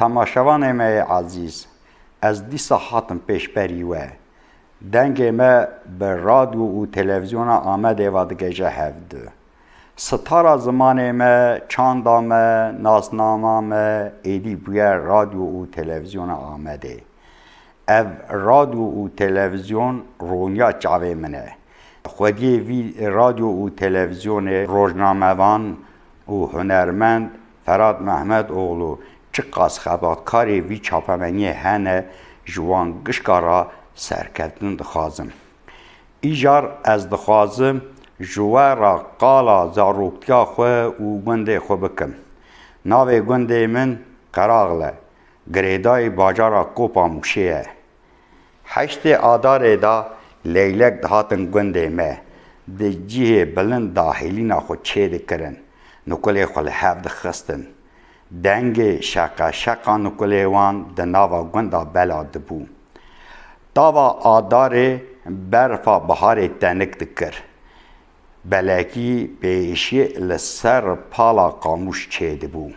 تماشاوان ما عزیز از دیسا حاتم پیشبری و دنگ ما به رادیو و تلویزیون آمده و دگیجه هفته ستاره زمان ما چاندا ما ناسنامه ما ایدی بویا رادیو و تلویزیون آمده او رادیو و تلویزیون رونیا چاوه منه خودی وی رادیو و تلویزیون روزنامه‌وان و هنرمند فراد محمد اوغلو چه قاس خبرکاری وی چاپمنی هنه جوان گشکارا سرکتن دخوازم ایجار از دخوازم جوارا قالا زاروکتیا خواه و گنده خو بکم ناوی گنده من قراغله گریدای باجارا کوپا موشیه 8 آدار دا لیلک دهاتن گنده مه ده جیه بلند داخلینا خو چه دکرن نکله خو لحف دخستن دنگ شقا نکله وان ده ناوا گنده بلا دبو داوا آدار برفا بحار تنک دکر بلکی بیشی لسر پالا قاموش چه دبو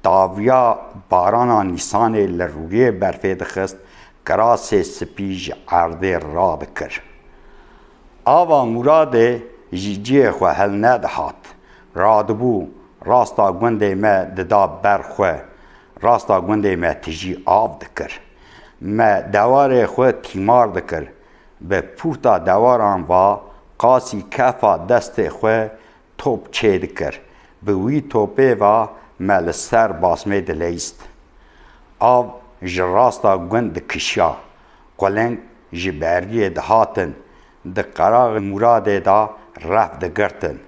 داویا بارانا نیسان لروی برفه دخست کراس سپیج عرده را دکر آوا مراد جیجی خو هل ندهات رادبو راستا گنده ما ددا برخواه راستا گنده ما تجی آب دکر ما دوار خو تیمار دکر به پوتا دواران و قاسی کفا دست خو توپ چه دکر به وی توپه و مل سر باسمه دلیست آب جراستا گند کشیا قلنگ جبری دهاتن ده قراغ مراد دا رفت دگرتن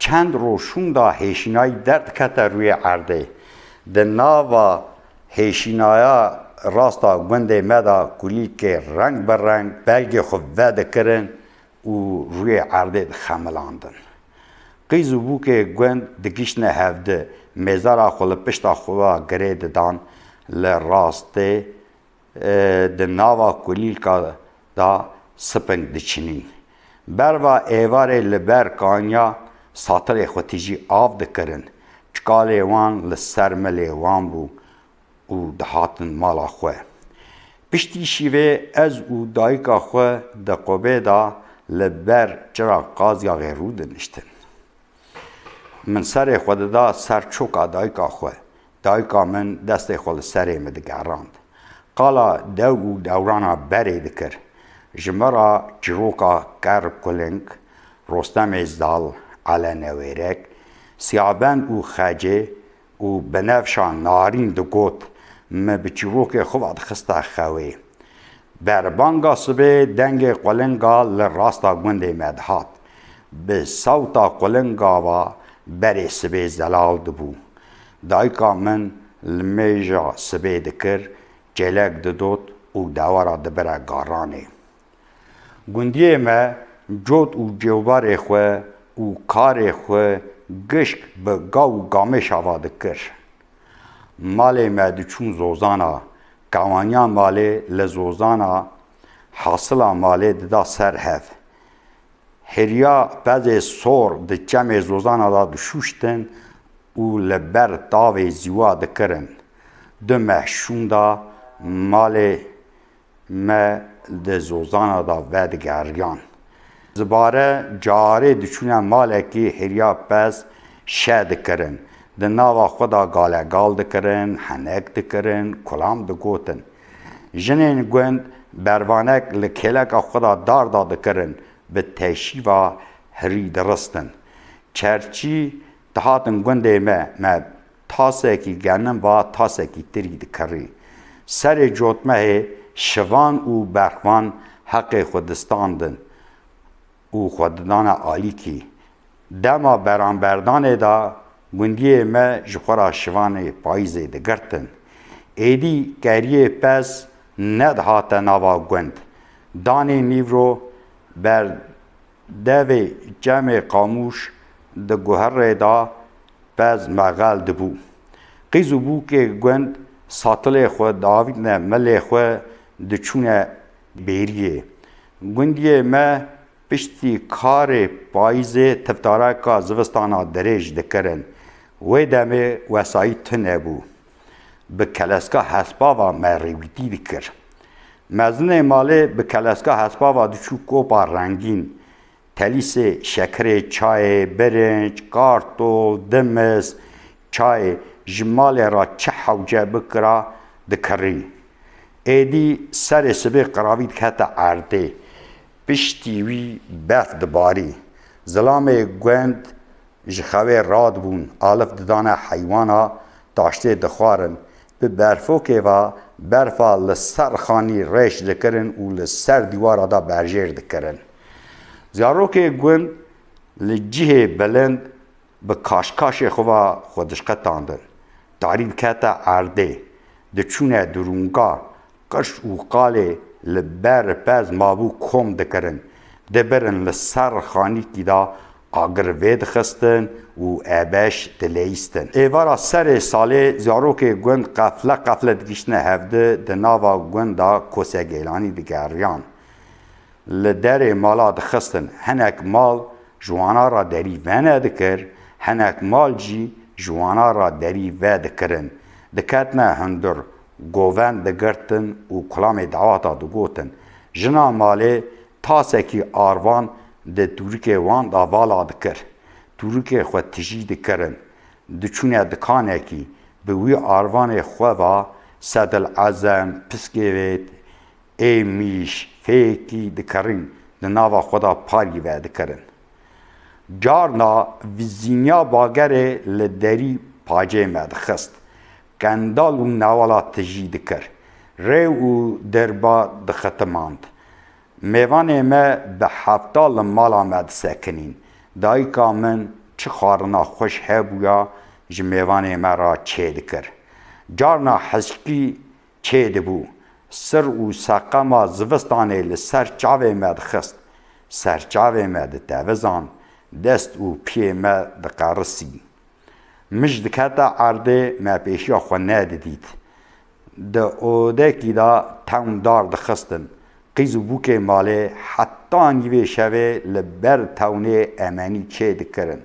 چند روشون دا هیشینای درد کتا روی عرده ده ناوا هیشینایا راستا گنده مدا کلی که رنگ بر رنگ بلگی خود وده کرن و روی عرده خملاندن قیزو بو که گند دگیشنه هفده مزارا خول پشتا خوا گرید دان لراسته ده ناوا کلی که دا سپنگ دچنین بروا ایوار لبر کانیا ساتر خوتیجی آب دکرن چکال وان لسر ملی وان بو او دهاتن مالا خواه پشتی شیوه از او دایکا خواه ده قبه دا لبر چرا قازیا غیرو دنشتن من سر خود دا سر چوکا دایکا خواه دایکا من دست خود سره مدگراند قالا دو دورانا بره دکر جمرا جروکا کرب کلنگ رستم ازدال علی نویرک سیابند او خجه او بنفشان نارین دو گوت ما بچروک خواد خسته خوی بربانگا سبه دنگ قلنگا لراستا گنده مدهات به صوتا قلنگا و بری سبه زلال دبو دایکا من لمیجا سبه دکر جلک ددوت او دوارا دبره گارانه گندیه ما جوت او جوبار خواه او کار خواه گشک به گاو گامش آواده کر مال مدچون زوزانا قوانیان مال لزوزانا حاصلا مال دا سر هف هریا پز سور ده چم زوزانا دا دشوشتن او لبر داوی زیوا دکرن ده محشون دا مال ما ده زوزانا دا ودگریان زباره جاره دچونه مالکی هریا پس شد کرن ده ناوا خدا گالگال دکرن حنک دکرن کلام دگوتن جنین گوند بروانک لکلک خدا دار دکرن به تشی و هری درستن چرچی دهاتن گونده ما تاسه کی گنم و تاسه کی تری دکری سر جوتمه شوان و برخوان حق خودستاندن او خوددان عالی کی دما برانبردان دا گندی ما جخورا شوان پایزه دگرتن ایدی گریه پس ندهات نوا گند دانی نیورو بر دوی جمع قاموش ده گوهر دا پس مغال دبو قیزو بو که گند ساتل خود داوید نه مل خود دچونه بیریه گندی ما پشتی کار پایزه تفتاره که زوستانا دریج دکرن و دمه وسایی تنه بو به کلسکا حسبا و مریویتی دکر. مزنه ماله به کلسکا حسبا و دچو کوپا رنگین تلیس شکر چای برنج کارتول دمس چای جمال را چه حوجه بکرا دکری. ایدی سر سبه قراوید کتا عرده پشتی وی برف دباری ظلام گوند جخوه راد بون آلف ددانه حیوانا داشته دخوارن به برفو که و برفا لسر خانی ریش دکرن و لسر دیوارا دا برجیر دکرن. زیارو که گوند لجیه بلند به کاشکاش خوا خودش قطاندن. دارید کتا عرده دچونه درونگا قش و قاله لبر پز مابو کم دکرن دبرن لسر خانی کی دا آگر وید خستن و ابش دلیستن. ایوارا سر ساله زیارو که گوند قفله دگیشنه هفته دناوا گوند دا کوسه گیلانی دگریان. لدر مالا دخستن هنک مال جوانا را دری وانه دکر هنک مال جی جوانا را دری و دکرن. دکتنا هندر گوون دگرتن و کلام دعواتا دگوتن. جنا ماله تاسکی آروان ده تورک وان دا والا دکر. تورک خود تجی دکرن. دچونه دکانه کی به وی آروان خوا صد العظم پسکوید ای میش فیکی دکرین دناوا خدا پاری و دکرن. جارنا ویزینیا باگره لدری پاجه مدخست. گندال و نوالا تجی دکر. ری و دربا دختماند. میوان ما به هفتال مالا مد سکنین. دایکا من چه خارنا خوش هبویا جمیوان ما را چه دکر. جارنا حسکی چه دبو. سر و ساقما زوستانه لسر چاوه مد خست. سر چاوه مد دوزان. دست و پیه ما دقارسی. مش دکتا عرده ما پیشیا خو ندیدید. ده اوده کی دا تاون دار دخستن. قیزو بوک ماله حتی نیوه شوه لبر تاونه امانی چه دکرن.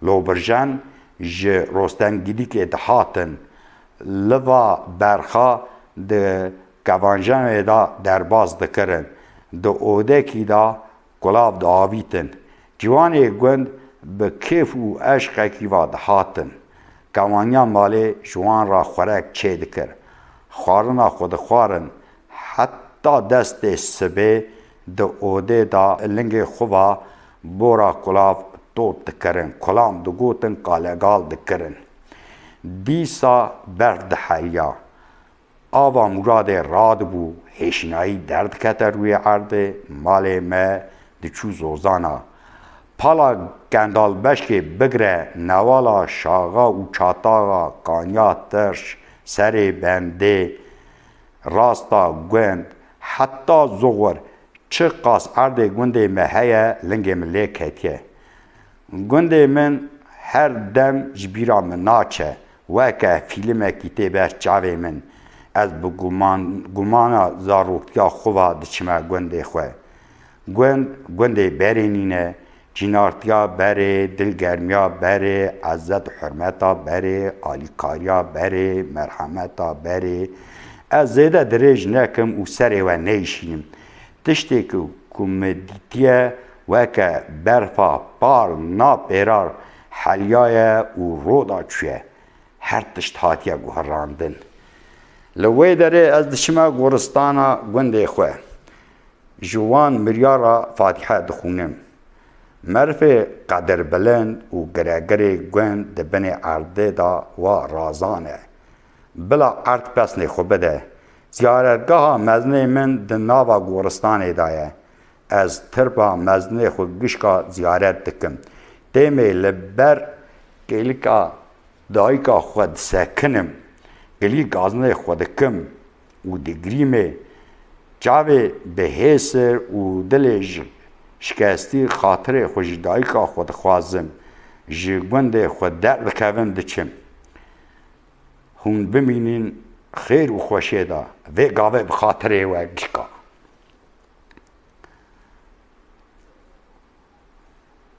لو برجان جه رستنگیدی که دهاتن. لوا برخا ده گوانجان دا درباز دکرن. ده اوده کی دا گلاب دا آویتن. جوانه گوند به کیف و عشق کی و دهاتن. گوانیا ماله جوان را خورک چه دکر. خوارنا خود خوارن حتی دست سبه ده اوده دا لنگ خواه بورا کلاف توت دکرن. کلام دو گوتن کالگال دکرن. دیسا برد حلیا. آوا مراد راد بو هشنایی درد کتر روی عرده مال ما دچو زوزانا. پالا گندال بشک بگره نوالا شاغا و چاتاغا کانیا ترش سر بنده راستا گوند حتی زغور چه قاس عرده گونده مهیه لنگ ملی کتیه. گونده من هر دم جبیرا من ناچه وکه فیلم کتیبه چاوه من از بگمانا زاروکتیا خواه دچمه گونده خواه. گونده برینینه جنارتیا بره، دلگرمیا بره، عزت و حرمتا بره، آلیکاریا بره، مرحمتا بره. از زیده دریج نکم و سره و نیشیم. تشتی که کمدیتیه وکه برفا پار ناپیرار حلیای و رودا چوه. هر تشت هاتیه گوهراندن. لوی داره از دشمه گورستانا گنده خواه. جوان مریارا فاتحه دخونم. مرف قدر بلند و گرگر گوند دبن عرده دا و رازانه. بلا عرد پس نخو بده. زیارتگاه مزنه من دناوا گورستانه دایه. از ترپا مزنه خو گشکا زیارت دکم. دیمه لبر گلیکا دایکا خود سکنم. گلی گازنه خود کم و دگریمه جاوه به حسر و دلش شکستی خاطر خوش دایکا خود خوازم جگوند خود درد کون دچم هون بمینین خیر و خوشه دا و گاوه بخاطره و گشکا